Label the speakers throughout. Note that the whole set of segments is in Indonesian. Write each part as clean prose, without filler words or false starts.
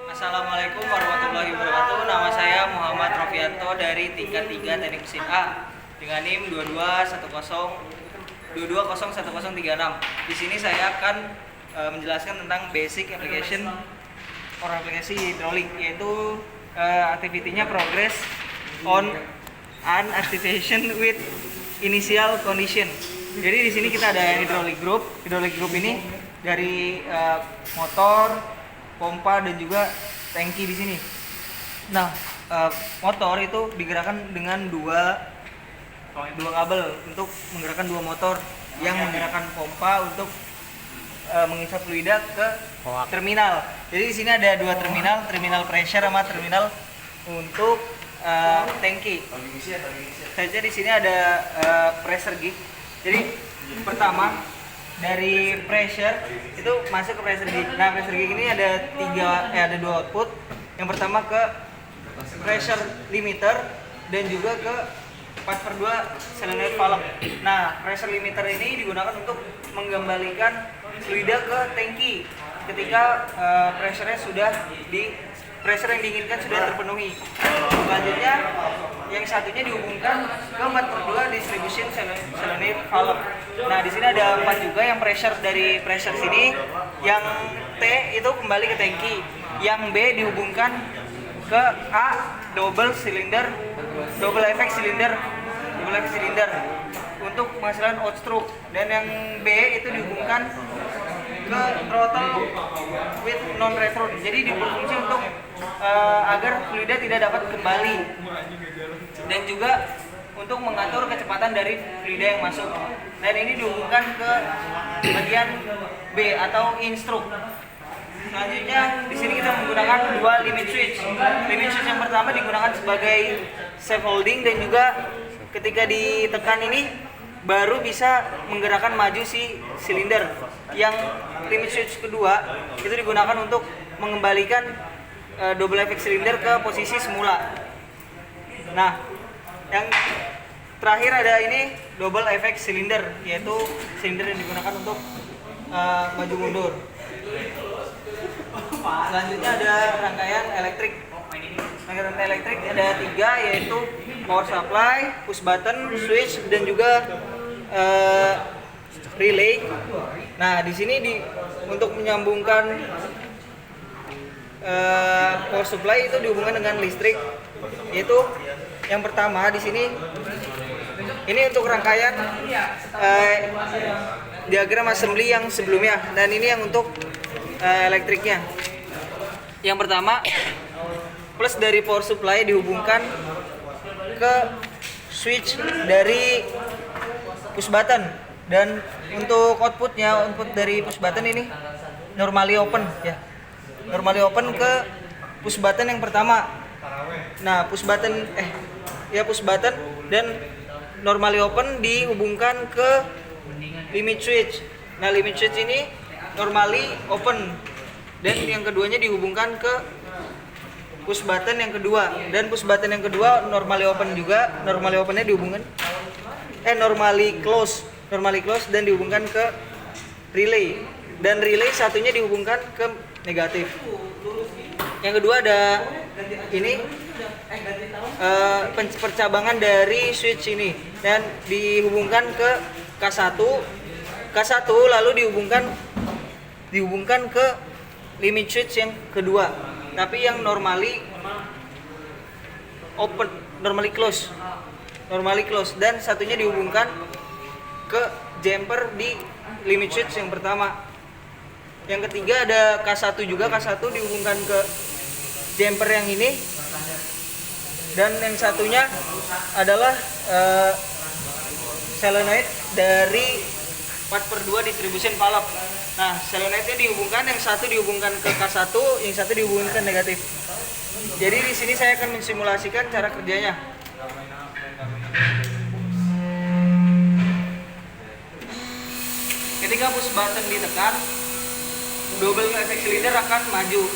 Speaker 1: Assalamualaikum warahmatullahi wabarakatuh. Nama saya Muhammad Rofianto dari tingkat 3 Teknik Mesin A dengan NIM 22101036. Di sini saya akan menjelaskan tentang basic application for aplikasi hidrolik, yaitu activity-nya progress on an activation with initial condition. Jadi di sini kita ada hydraulic group. Hydraulic group ini dari motor, pompa dan juga tangki di sini. Nah, motor itu digerakkan dengan dua kabel untuk menggerakkan dua motor yang menggerakkan pompa untuk mengisap fluida ke terminal. Jadi di sini ada dua terminal pressure sama terminal untuk tangki. Saja di sini ada pressure gauge. Jadi pertama dari pressure itu masuk ke pressure gauge. Nah, pressure gauge ini ada dua output. Yang pertama ke pressure limiter dan juga ke 4/2 solenoid valve. Nah, pressure limiter ini digunakan untuk mengembalikan fluida ke tangki ketika pressure yang diinginkan sudah terpenuhi. Selanjutnya yang satunya dihubungkan ke 4/2 distribution solenoid valve. Nah, di sini ada 4 juga yang dari pressure sini. Yang T itu kembali ke tangki. Yang B dihubungkan ke A double effect cylinder untuk menghasilkan outstroke, dan yang B itu dihubungkan ke throttle with non return. Jadi berfungsi untuk agar fluida tidak dapat kembali dan juga untuk mengatur kecepatan dari fluida yang masuk. Dan ini dihubungkan ke bagian B atau in stroke. Selanjutnya di sini kita menggunakan dua limit switch. Limit switch yang pertama digunakan sebagai safe holding dan juga ketika ditekan ini baru bisa menggerakkan maju si silinder. Yang limit switch kedua itu digunakan untuk mengembalikan double effect cylinder ke posisi semula. Nah, yang terakhir ada ini double effect cylinder, yaitu silinder yang digunakan untuk maju mundur. Selanjutnya ada rangkaian elektrik. Rangkaian elektrik ada 3, yaitu power supply, push button, switch, dan juga relay. Nah, di sini untuk menyambungkan power supply itu dihubungkan dengan listrik, yaitu yang pertama di sini ini untuk rangkaian diagram assembly yang sebelumnya, dan ini yang untuk elektriknya. Yang pertama, plus dari power supply dihubungkan ke switch dari push button, dan untuk output dari push button ini normally open ya. Normally open ke push button yang pertama. Nah, push button dan normally open dihubungkan ke limit switch. Nah, limit switch ini normally open dan yang keduanya dihubungkan ke push button yang kedua, dan push button yang kedua normally open juga. Normally opennya dihubungkan normally close dan dihubungkan ke relay, dan relay satunya dihubungkan ke negatif. Yang kedua ada ini percabangan dari switch ini, dan dihubungkan ke K1 lalu dihubungkan ke limit switch yang kedua, tapi yang normally close, dan satunya dihubungkan ke jumper di limit switch yang pertama. Yang ketiga ada K1 juga. K1 dihubungkan ke jumper yang ini, dan yang satunya adalah solenoid dari 4/2 distribution valve. Nah, solenoidnya dihubungkan, yang satu dihubungkan ke K1, yang satu dihubungkan ke negatif. Jadi di sini saya akan mensimulasikan cara kerjanya. Ketika push button ditekan, double effect cylinder akan maju.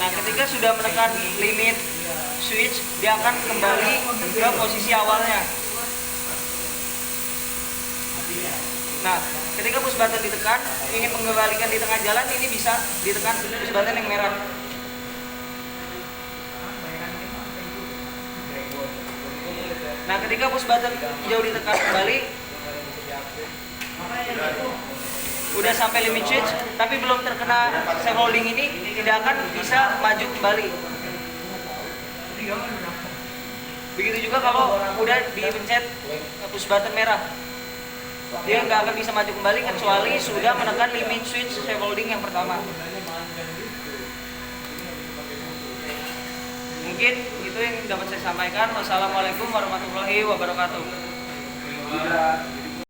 Speaker 1: Nah, ketika sudah menekan limit switch, dia akan kembali ke posisi awalnya. Nah, Ketika push button ditekan, ingin mengembalikan di tengah jalan, ini bisa ditekan push button yang merah. Nah, ketika push button hijau ditekan kembali, udah sampai limit switch, tapi belum terkena safe holding ini, tidak akan bisa maju kembali. Begitu juga kalau udah dipencet push button merah, dia nggak akan bisa maju kembali kecuali sudah menekan limit switch safe holding yang pertama. Mungkin itu yang dapat saya sampaikan. Wassalamualaikum warahmatullahi wabarakatuh.